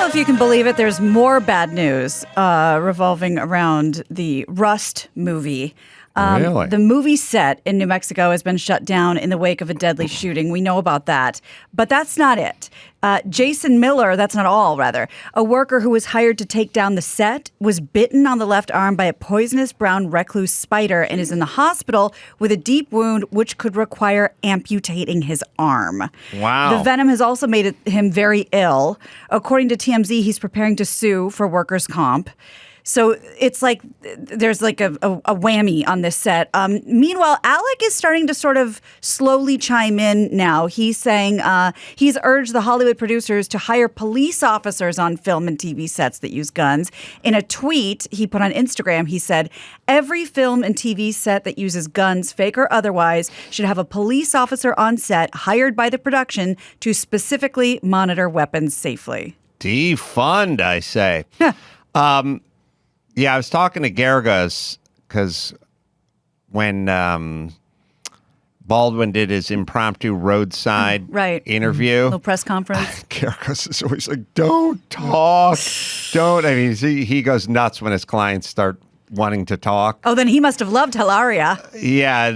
Well, if you can believe it, there's more bad news revolving around the Rust movie. Really? The movie set in New Mexico has been shut down in the wake of a deadly shooting. We know about that. But that's not it. Jason Miller, that's not all, rather. A worker who was hired to take down the set was bitten on the left arm by a poisonous brown recluse spider and is in the hospital with a deep wound which could require amputating his arm. Wow. The venom has also made him very ill. According to TMZ, he's preparing to sue for workers' comp. So it's like there's like a whammy on this set. Meanwhile, Alec is starting to sort of slowly chime in now. He's saying he's urged the Hollywood producers to hire police officers on film and TV sets that use guns. In a tweet he put on Instagram, he said, every film and TV set that uses guns, fake or otherwise, should have a police officer on set hired by the production to specifically monitor weapons safely. Defund, I say. Yeah, I was talking to Gerges because when Baldwin did his impromptu roadside interview. Little press conference. Gerges is always like, don't talk. Don't. I mean, he goes nuts when his clients start wanting to talk. Oh, then he must have loved Hilaria. Yeah,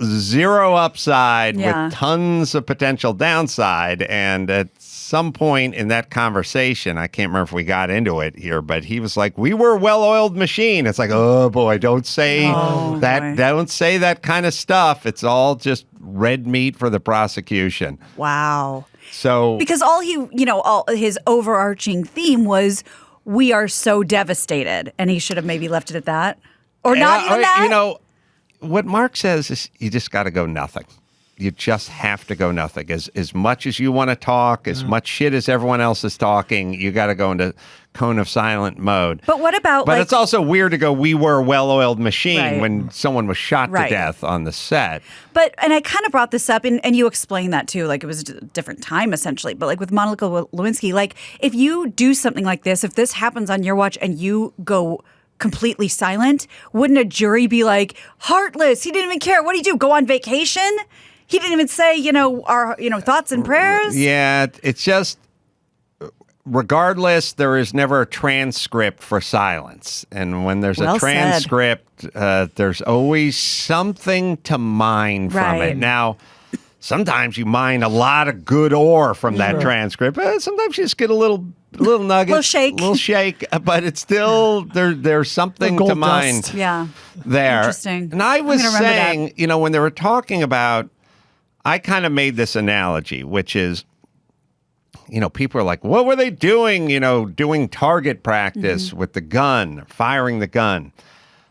zero upside with tons of potential downside. And at some point in that conversation, I can't remember if we got into it here, but he was like, we were a well-oiled machine. It's like, oh boy, don't say that. Don't say that kind of stuff. It's all just red meat for the prosecution. Wow. So because all his overarching theme was, we are so devastated, and he should have maybe left it at that, or not even that. You know, what Mark says is you just got to go nothing. You just have to go nothing. As much as you want to talk, as much shit as everyone else is talking, you got to go into cone of silent mode. But what about? But it's also weird to go, we were a well-oiled machine when someone was shot to death on the set. And I kind of brought this up, and you explained that too, like it was a different time essentially. But like with Monica Lewinsky, like if you do something like this, if this happens on your watch and you go completely silent, wouldn't a jury be like, heartless? He didn't even care. What did he do? Go on vacation? He didn't even say, our thoughts and prayers. Yeah, it's just, regardless, there is never a transcript for silence. And when there's a transcript, there's always something to mine from it. Now, sometimes you mine a lot of good ore from that transcript. Sometimes you just get a little nugget. little shake. But it's still, there's something to mine there. Interesting. And I was saying, when they were talking about, I kind of made this analogy, which is, people are like, what were they doing, doing target practice with the gun, firing the gun?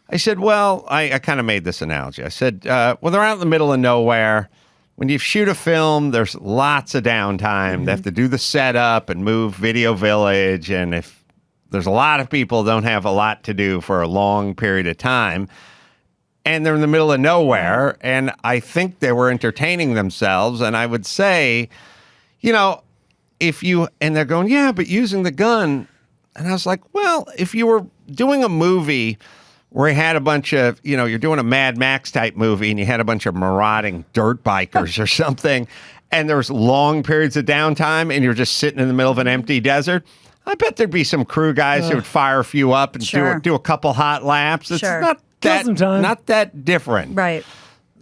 I said, well, I kind of made this analogy. I said, they're out in the middle of nowhere. When you shoot a film, there's lots of downtime. They have to do the setup and move Video Village. And if there's a lot of people don't have a lot to do for a long period of time, and they're in the middle of nowhere, and I think they were entertaining themselves. And I would say, and they're going, yeah, but using the gun. And I was like, well, if you were doing a movie where you had a bunch of, you're doing a Mad Max type movie and you had a bunch of marauding dirt bikers or something, and there's long periods of downtime and you're just sitting in the middle of an empty desert, I bet there'd be some crew guys who would fire a few up and do a couple hot laps. It's not that different. Right.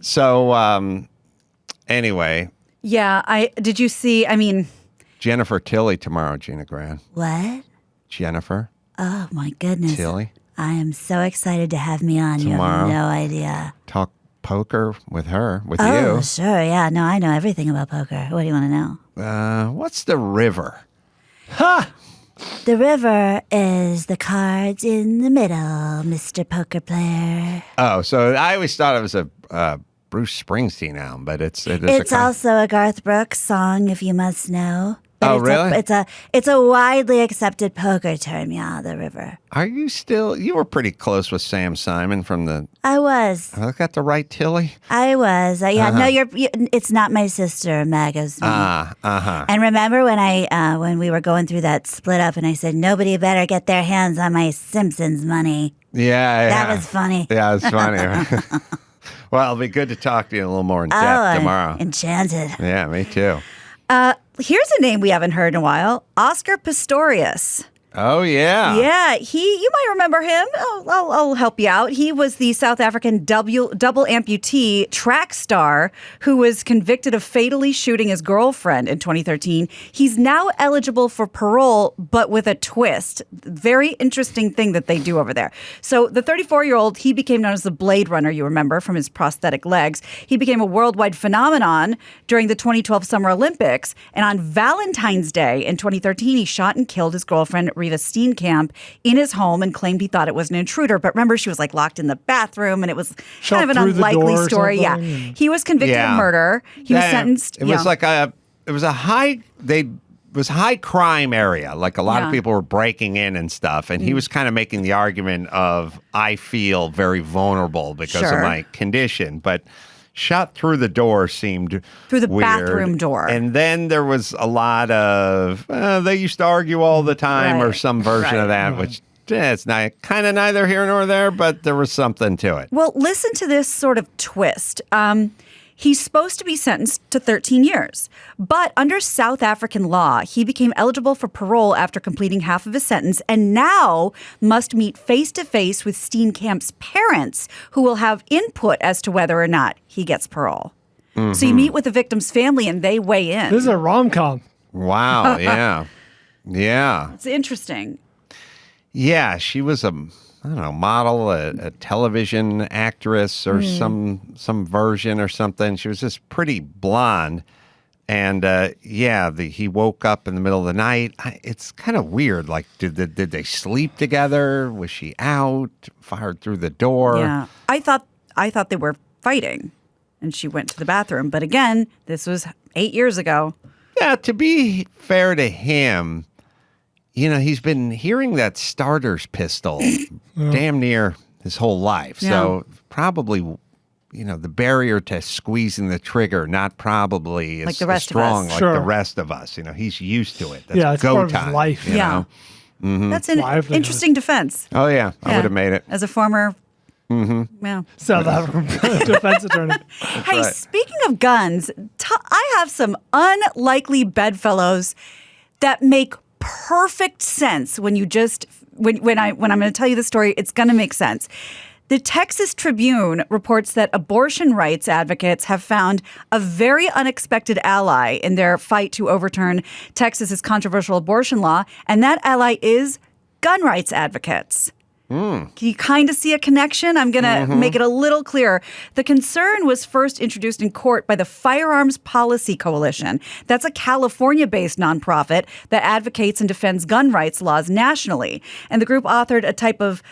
So, anyway. Yeah, did you see, Jennifer Tilly tomorrow, Gina Gran. What? Jennifer. Oh, my goodness. Tilly. I am so excited to have me on. Tomorrow. You have no idea. Talk poker with her, with you. Oh, sure. Yeah, no, I know everything about poker. What do you want to know? What's the river? Ha! The river is the cards in the middle, Mr. Poker Player. Oh, so I always thought it was a Bruce Springsteen album, but it's also a Garth Brooks song, if you must know. But really? It's a widely accepted poker term, the river. Are you still? You were pretty close with Sam Simon from the. I was. I got the right Tilly. I was. No, it's not my sister, Mag's me. And remember when we were going through that split up, and I said nobody better get their hands on my Simpsons money. Yeah. That was funny. Yeah, it was funny. Well, it'll be good to talk to you a little more in depth tomorrow. Enchanted. Yeah, me too. Here's a name we haven't heard in a while, Oscar Pistorius. Oh, yeah. Yeah, you might remember him. I'll help you out. He was the South African double amputee track star who was convicted of fatally shooting his girlfriend in 2013. He's now eligible for parole, but with a twist. Very interesting thing that they do over there. So the 34-year-old, he became known as the Blade Runner, you remember, from his prosthetic legs. He became a worldwide phenomenon during the 2012 Summer Olympics. And on Valentine's Day in 2013, he shot and killed his girlfriend, Rita Steenkamp, in his home and claimed he thought it was an intruder. But remember, she was like locked in the bathroom and it was kind of an unlikely story. Yeah. He was convicted of murder. He was sentenced. It was like a high crime area. Like a lot of people were breaking in and stuff. And he was kind of making the argument of, I feel very vulnerable because of my condition. But shot through the door seemed through the weird. Bathroom door. And then there was a lot of, they used to argue all the time or some version of that, which it's not kind of neither here nor there, but there was something to it. Well, listen to this sort of twist. He's supposed to be sentenced to 13 years, but under South African law, he became eligible for parole after completing half of his sentence and now must meet face-to-face with Steenkamp's parents, who will have input as to whether or not he gets parole. Mm-hmm. So you meet with the victim's family and they weigh in. This is a rom-com. Wow, yeah. Yeah. It's interesting. Yeah, she was a model, a television actress or some version or something. She was just pretty blonde. And he woke up in the middle of the night. It's kind of weird. Like, did they sleep together? Was she out? Fired through the door? Yeah. I thought they were fighting and she went to the bathroom. But again, this was 8 years ago. Yeah, to be fair to him, he's been hearing that starter's pistol damn near his whole life. Yeah. So probably, the barrier to squeezing the trigger, not probably as strong like the rest of us. He's used to it. That's it's part of his life. You know? Mm-hmm. That's an interesting defense. Oh, yeah. I would have made it. As a former South African defense attorney. Hey, speaking of guns, I have some unlikely bedfellows that make perfect sense when I'm going to tell you the story, it's going to make sense. The Texas Tribune reports that abortion rights advocates have found a very unexpected ally in their fight to overturn Texas's controversial abortion law, and that ally is gun rights advocates. Can you kind of see a connection? I'm going to make it a little clearer. The concern was first introduced in court by the Firearms Policy Coalition. That's a California-based nonprofit that advocates and defends gun rights laws nationally. And the group authored a type of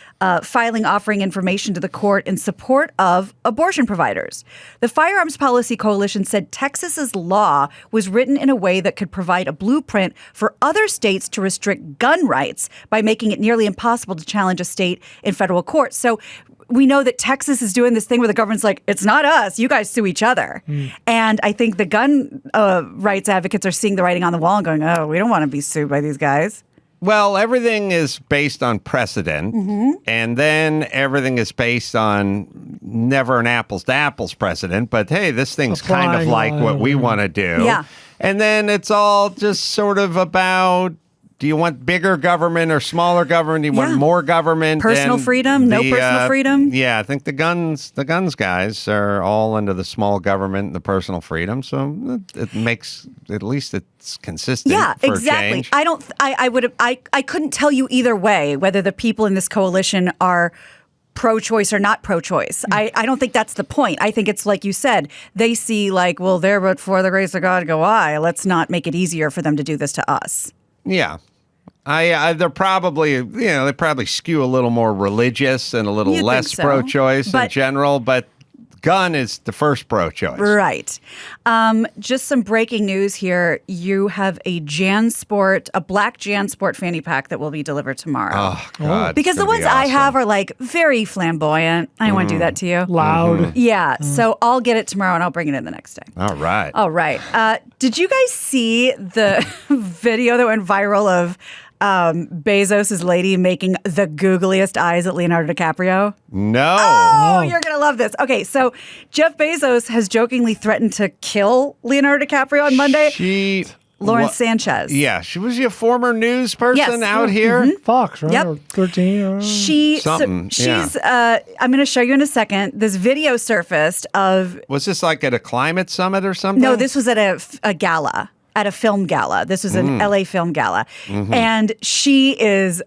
filing offering information to the court in support of abortion providers. The Firearms Policy Coalition said Texas's law was written in a way that could provide a blueprint for other states to restrict gun rights by making it nearly impossible to challenge a state in federal court. So we know that Texas is doing this thing where the government's like, it's not us, you guys sue each other. And I think the gun rights advocates are seeing the writing on the wall and going, oh, we don't want to be sued by these guys. Well, everything is based on precedent, and then everything is based on never an apples-to-apples precedent, but hey, this thing's kind of like what we want to do. Yeah. And then it's all just sort of about, do you want bigger government or smaller government? Do you want more government? Personal freedom? No personal freedom? Yeah, I think the guns guys are all into the small government and the personal freedom. So it makes, at least it's consistent. Yeah, for exactly. Change. I couldn't tell you either way whether the people in this coalition are pro-choice or not pro-choice. I don't think that's the point. I think it's like you said, they see like, well, they're but for the grace of God go I. Let's not make it easier for them to do this to us. Yeah. They're probably, they probably skew a little more religious and a little less pro-choice in general, but gun is the first pro-choice. Right. Just some breaking news here. You have a black JanSport fanny pack that will be delivered tomorrow. Oh, God. Because the ones I have are like very flamboyant. I don't want to do that to you. Loud. Yeah. So I'll get it tomorrow and I'll bring it in the next day. All right. Did you guys see the video that went viral of Bezos' lady making the googliest eyes at Leonardo DiCaprio? No. Oh, you're going to love this. Okay, so Jeff Bezos has jokingly threatened to kill Leonardo DiCaprio on Monday. Lawrence Sanchez. Yeah, was she a former news person out here? Mm-hmm. Fox, right? Yep. Or 13 or She's. I'm going to show you in a second. This video surfaced of. Was this like at a climate summit or something? No, this was at a gala, at a film gala. This was an LA film gala. And she is,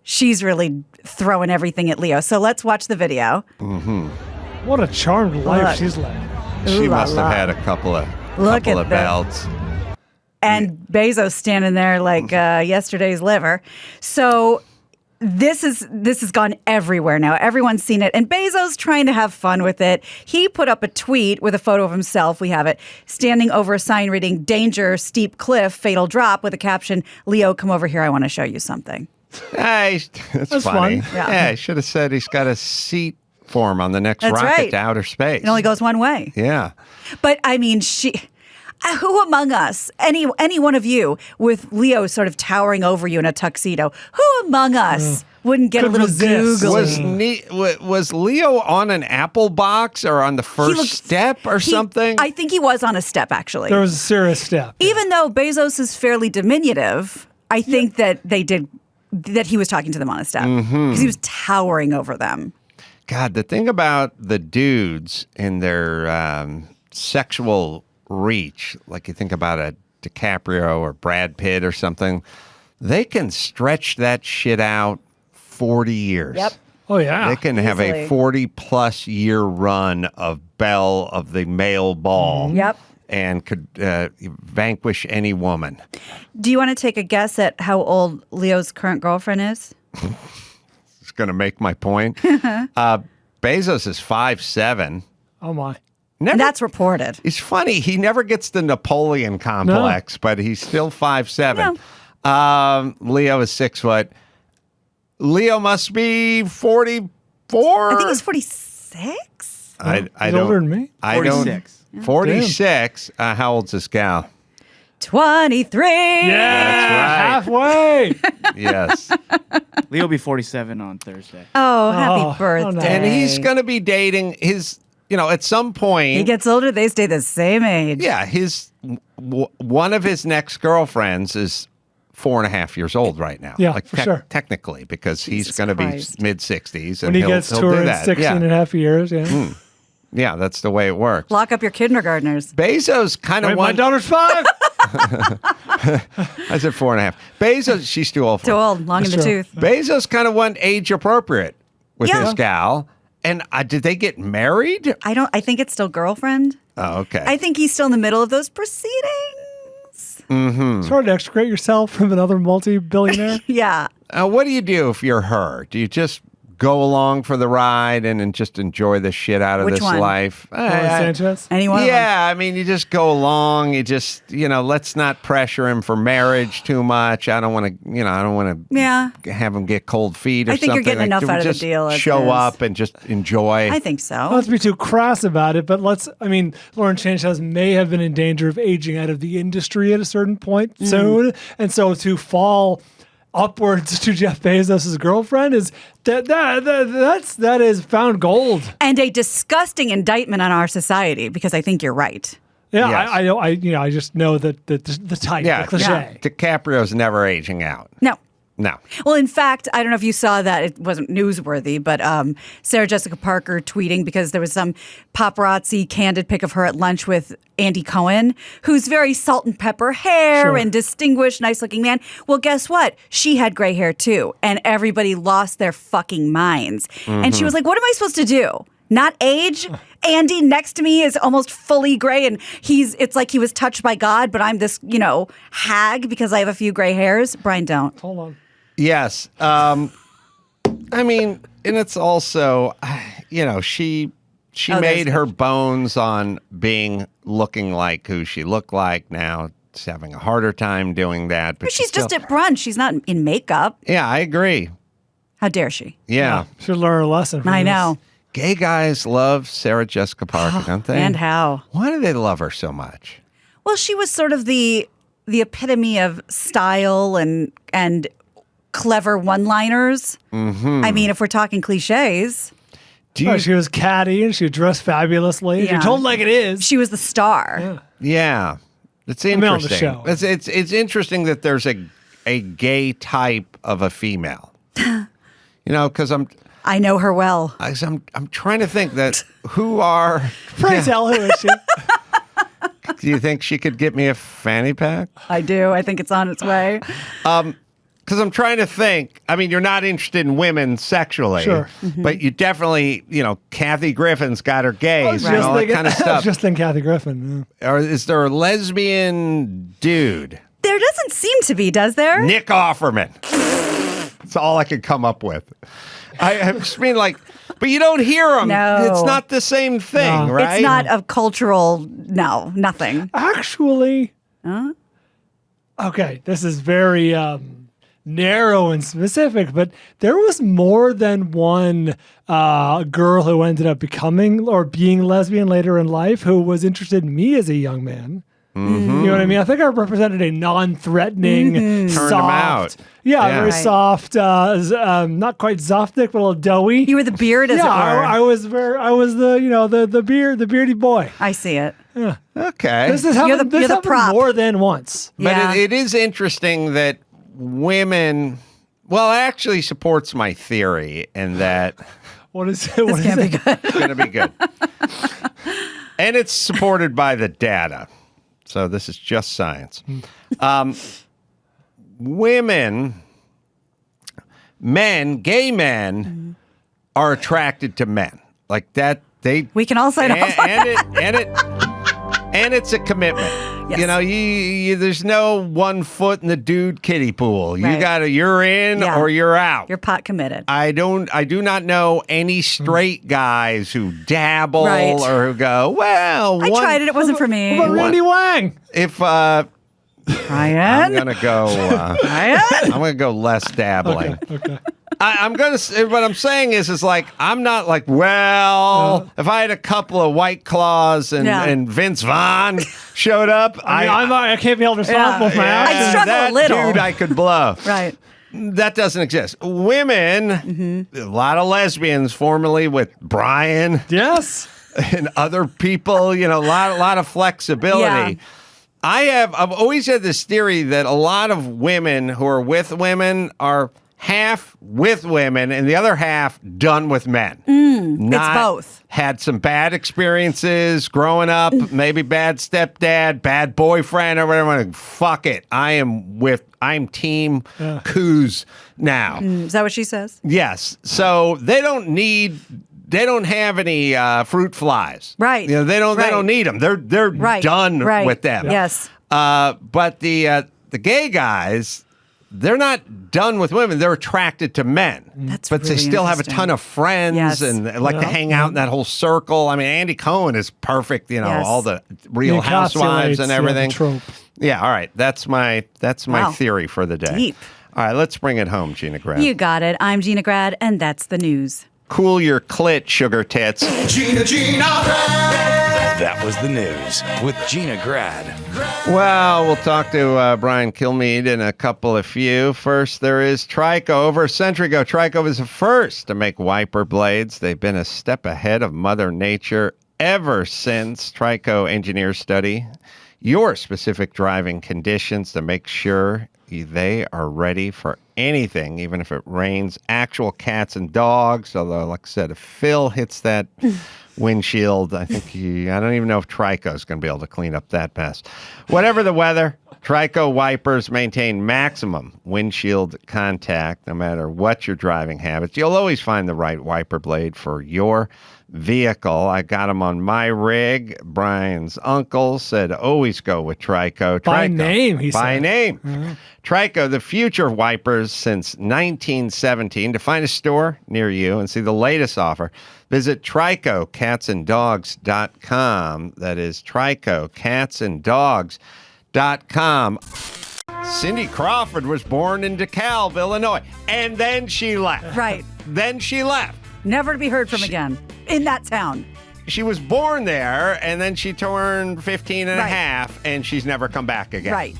she's really throwing everything at Leo. So let's watch the video. what a charmed life she's led. She must have had a couple of belts. And Bezos standing there like yesterday's liver. So this has gone everywhere now. Everyone's seen it. And Bezos trying to have fun with it. He put up a tweet with a photo of himself. We have it standing over a sign reading "Danger, steep cliff, fatal drop" with a caption, "Leo, come over here. I want to show you something." Hey, that's funny. fun. Yeah. I should have said he's got a seat for him on the next That's rocket right. to outer space. It only goes one way. Yeah. But who among us, any one of you, with Leo sort of towering over you in a tuxedo, who among us wouldn't get Could a little resist. googly? Was Leo on an apple box or on the first step or something? I think he was on a step, actually. There was a serious step. Even though Bezos is fairly diminutive, I think that he was talking to them on a step because he was towering over them. God, the thing about the dudes in their sexual reach, like you think about a DiCaprio or Brad Pitt or something, they can stretch that shit out 40 years. Yep. Oh, yeah. They can have a Easily. 40-plus year run of Belle of the male ball. Yep. And could vanquish any woman. Do you want to take a guess at how old Leo's current girlfriend is? It's going to make my point. Bezos is 5'7". Oh, my. Never, That's reported. it's funny. He never gets the Napoleon complex, but he's still 5'7". Leo is 6 foot. Leo must be 44. I think he's 46. I He's don't. older than me. I 46. don't. 46. How old's this gal? 23. Yeah, That's right. halfway. Yes. Leo will be 47 on Thursday. Oh, happy Oh, birthday. no. And he's going to be dating his, at some point. He gets older, they stay the same age. Yeah, one of his next girlfriends is 4.5 years old right now. Yeah, for sure. Technically, because he's Jesus going to be Christ. mid-60s. When and he he'll gets do to her in that. 16 and a half years, yeah. Yeah, that's the way it works. Lock up your kindergartners. Bezos kind of Wait, my won. daughter's 5. I said 4.5. Bezos, she's too old for Too it. old, long in the That's true. tooth. Bezos kind of went age appropriate with Yeah. this gal. And did they get married? I think it's still girlfriend. Oh, okay. I think he's still in the middle of those proceedings. It's hard to extricate yourself from another multi-billionaire. Yeah. What do you do if you're her? Do you just go along for the ride and just enjoy the shit out of Which this one? life? Lawrence Sanchez. Any one of them. Yeah, I mean, you just go along. You just, let's not pressure him for marriage too much. I don't want to, I don't want to Yeah. have him get cold feet or I think you're something. getting enough out of the just deal as show is. up and just enjoy. I think so. Not to be too crass about it, but Lawrence Sanchez may have been in danger of aging out of the industry at a certain point soon. And so to fall upwards to Jeff Bezos' girlfriend is that is found gold. And a disgusting indictment on our society, because I think you're right. Yeah, Yes. I just know that the type, yeah, the cliche. DiCaprio's never aging out. No. No. Well, in fact, I don't know if you saw that. It wasn't newsworthy, but Sarah Jessica Parker tweeting because there was some paparazzi candid pic of her at lunch with Andy Cohen, who's very salt and pepper hair Sure. and distinguished, nice looking man. Well, guess what? She had gray hair too. And everybody lost their fucking minds. And she was like, what am I supposed to do? Not age? Andy next to me is almost fully gray and it's like he was touched by God, but I'm this, hag because I have a few gray hairs. Brian, don't. Hold on. Yes. I mean, and it's also, she made her bones on looking like who she looked like. Now it's having a harder time doing that. But She's just at brunch. She's not in makeup. Yeah, I agree. How dare she? Yeah. Should learn a lesson from I this. know. Gay guys love Sarah Jessica Parker, don't they? And how? Why do they love her so much? Well, she was sort of the the epitome of style and clever one-liners. I mean, if we're talking cliches, She was catty and she dressed fabulously. Yeah. You're told like it is. she was the star. Yeah. It's I'm on the interesting. show. It's interesting that there's a gay type of a female. Because I know her well. I'm trying to think that who are. Pray tell, who is she? Do you think she could get me a fanny pack? I do. I think it's on its way. Because I'm trying to think. I mean, you're not interested in women sexually, Sure. but you definitely, Kathy Griffin's got her gays and Just all that thinking- kind of stuff. Just think Kathy Griffin. Or is there a lesbian dude? There doesn't seem to be, does there? Nick Offerman. That's all I could come up with. I just mean but you don't hear him. No. It's not the same thing, No. right? It's not a cultural, nothing. Actually, okay, this is very narrow and specific, but there was more than one girl who ended up becoming or being lesbian later in life who was interested in me as a young man. You know what I mean? I think I represented a non-threatening, Turned soft, him out. Yeah, Yeah. very Right. soft, not quite Zoftic, but a little doughy. You were the beard, as yeah, it were. I was the beardy boy. I see it. Okay. This is You're happened, the this happened prop. more than once. But Yeah. it is interesting that women, well, it actually supports my theory in that What is it? What This is can't be it? good. it's going to be good. And it's supported by the data. So this is just science. Gay men are attracted to men. Like that, We can all sign off on and it's a commitment. Yes. You there's no 1 foot in the dude kiddie pool. You Right. you're in Yeah. or you're out. You're pot committed. I do not know any straight guys who dabble Right. or who go, well, I tried it. It wasn't for me. What about Randy Wang? if I'm Ryan? gonna go Ryan? I'm gonna go less dabbling. Okay. I'm gonna say what I'm saying is like I'm not like, well, if I had a couple of White Claws and Vince Vaughn showed up, I can't be held responsible for my I'd actions. struggle that a little. dude I could blow. Right. That doesn't exist. Women, a lot of lesbians, formerly with Brian Yes. and other people, a lot of flexibility. Yeah. I've always had this theory that a lot of women who are with women are half with women and the other half done with men. It's both. Had some bad experiences growing up, maybe bad stepdad, bad boyfriend, or whatever. Fuck it. I'm team coos now. Is that what she says? Yes. So they don't have any fruit flies. Right. They don't Right. need them. They're Right. done Right. with them. Yes. But the gay guys, they're not done with women. They're attracted to men. That's but they really still have a interesting. ton of friends Yes. and they like to hang out in that whole circle. I mean, Andy Cohen is perfect. Yes. All the Real He Housewives encapsulates, and the everything. trope. Yeah. All right. That's my Wow. theory for the day. Deep. All right. Let's bring it home, Gina Grad. You got it. I'm Gina Grad, and that's the news. Cool your clit, sugar tits. That was the news with Gina Grad. Well, we'll talk to Brian Kilmeade in a couple of few. First, there is Trico. Over a century ago, Trico was the first to make wiper blades. They've been a step ahead of Mother Nature ever since. Trico engineers study your specific driving conditions to make sure they are ready for anything, even if it rains actual cats and dogs. Although, like I said, if Phil hits that windshield, I don't even know if Trico is going to be able to clean up that mess. Whatever the weather, Trico wipers maintain maximum windshield contact no matter what your driving habits. You'll always find the right wiper blade for your vehicle. I got them on my rig. Brian's uncle said always go with Trico. By name, he By said. name. Trico, the future of wipers since 1917. To find a store near you and see the latest offer, visit TricoCatsAndDogs.com. That is TricoCatsAndDogs.com. Cindy Crawford was born in DeKalb, Illinois, and then she left. Right. Then she left. Never to be heard from again in that town. She was born there, and then she turned 15 and a Right. half, and she's never come back again. Right.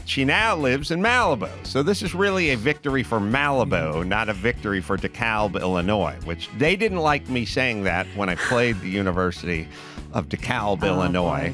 She now lives in Malibu. So this is really a victory for Malibu, not a victory for DeKalb, Illinois, which they didn't like me saying that when I played the University of DeKalb, Illinois.